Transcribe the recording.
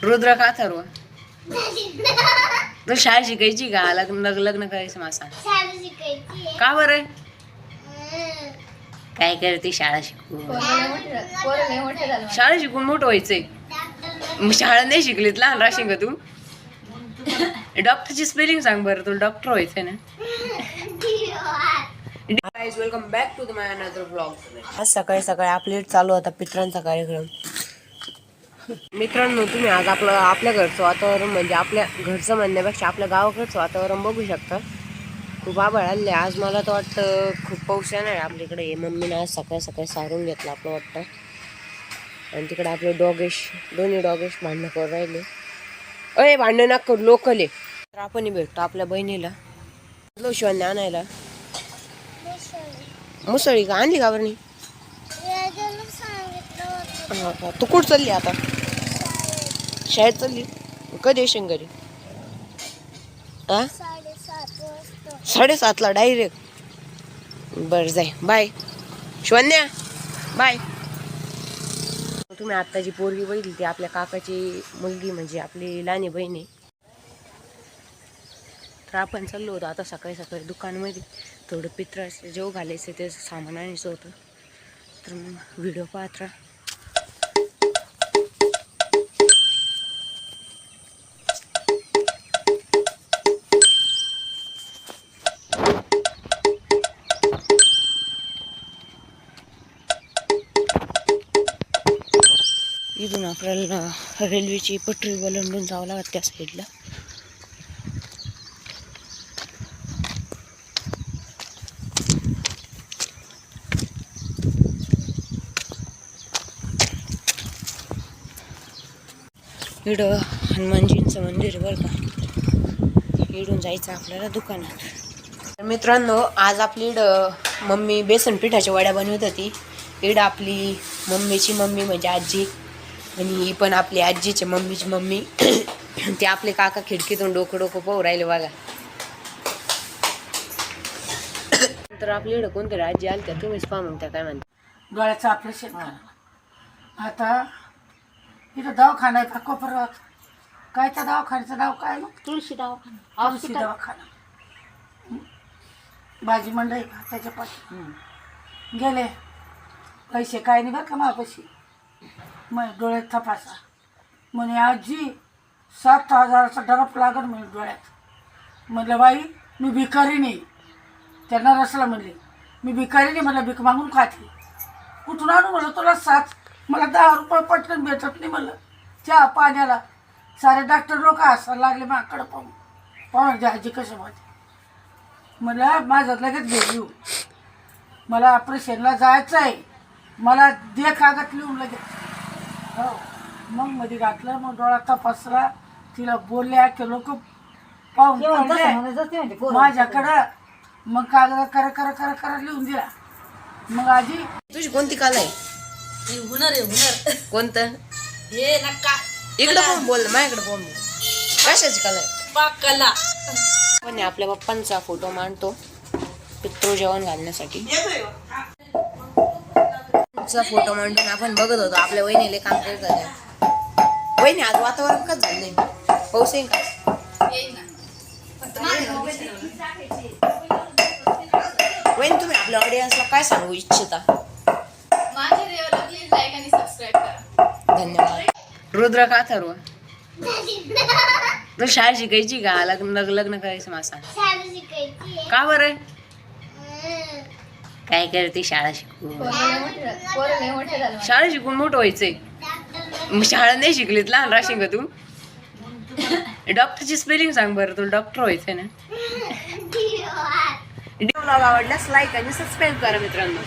रुद्र का अथर्व तू शाळा शिकायची का? लग्न करायचं मासा का बरं? काय करते शाळा शिकून? शाळा शिकून मोठं व्हायचंय. शाळा नाही शिकलीत लहान राशील का तू? डॉक्टरची स्पेलिंग सांग बरं, तुला डॉक्टर व्हायचंय ना. Guys welcome back to my another vlog. आज सकाळी सकाळी आपले चालू होता पित्रांचा कार्यक्रम. मित्रांनो, तुम्ही आज आपल्या घरचं वातावरण म्हणजे आपल्या घरचं म्हणण्यापेक्षा आपल्या गावाकडचं वातावरण बघू शकता. खूप आभाळ आले आज. मला तर वाटतं खूप पाऊस येणार आहे आपल्याकडे. हे मम्मीने आज सकाळी सकाळी सारून घेतलं आपलं वाटतं. आणि तिकडे आपले दोन्ही डॉगेश भांडणं करून राहिले. अय भांडणं ना करू, लोकल आहे. तर आपण भेटतो आपल्या बहिणीला शिवांनी आणायला. मुसळी का आणली का बरं? तू कुठं चालली आता? शाळेत चालली? कधी येशील घरी? 7:30ला डायरेक्ट? बरं जाय. Bye Shivanya, bye. तुम्ही आता जी पोरगी बघितली ती आपल्या काकाची मुलगी म्हणजे आपली लहानी बहीण आहे. तर आपण चाललो होतो आता सकाळी सकाळी दुकानामध्ये थोडं पित्राचं जेव घालायचं ते सामान आणायचं होतं. तर मग व्हिडिओ पाहत राहा. इथून आपल्याला रेल्वेची पटरी ओलांडून जावं लागत त्या साईडला. इकडं हनुमानजींचं मंदिर बरं का. इकडून जायचं आपल्याला दुकानात. तर मित्रांनो, आज आपली इकडं मम्मी बेसन पिठाच्या वड्या बनवत होती. इकडं आपली मम्मीची मम्मी म्हणजे आजी, आणि ही पण आपली आजीची मम्मीची मम्मी. ते आपले काका खिडकीतून डोकं पाहू राहिले बघा. तर आपल्या इकडं कोणतरी आजी आली त्या, तुम्हीच पहा मग त्या काय म्हणतात. डोळ्याचं ऑपरेशन आता इथं दवाखाना आहे का कोपऱ्यात? काय त्या दवाखान्याचं नाव काय मग? तुळशी दवाखाना. तुळशी दवाखाना. भाजी मंडई का त्याच्यापाशी गेले. पैसे काय नाही बरं का माझ्यापाशी. मग डोळ्यात तपासा म्हणे आजी 7,000चा डरप लागल म्हणे डोळ्यात. म्हटलं बाई मी भिकारी नाही. त्यांना रसला म्हणले मी भिकारी नाही, मला भीक मागून खाते. कुठून आणू म्हणलं तुला 7? मला 10 रुपये पटकन भेटत नाही म्हणलं चहा पाण्याला. सारे डॉक्टर लोक हसायला लागले माझ्याकडं पाहून आजी कशा माझी. म्हणलं माझं लगेच घेऊन येऊ, मला ऑपरेशनला जायचं आहे, मला दे कागद लिहून लगेच. हो मग मध्ये घातलं. मग डोळा तपासला. तिला बोलल्या की लोक पाहून माझ्याकडं. मग कागद करा लिहून दिला. मग आजी तुझी कोणती कला आहे? हुनर आहे हुनर. कोणतं? हे नका इकडे पण बोल, माझ्याकडे पण बोल. कशाची कला आहे? पाकला. पण आपल्या पप्पांचा फोटो मांडतो पितृ जेवण घालण्यासाठी. फोटो मांडून आपण बघत होतो आपल्या वहिनीले काम करत होत्या. वहिनी आज वातावरण कसं झालंय? पाऊस येईल का? वहिनी तुम्ही आपल्या ऑडियन्सला काय सांगू इच्छिता? धन्यवाद. रुद्र का अथर्व तू शाळा शिकायची का? लग्न करायचं मासा का बरं? काय करते शाळा शिकून? शाळा शिकून मोठं व्हायचंय. शाळा नाही शिकलीत लहान राशील का तू? डॉक्टरची स्पेलिंग सांग बरं, तुला डॉक्टर व्हायचंय ना. व्हिडिओ आवडल्यास लाईक आणि सबस्क्राईब करा मित्रांनो.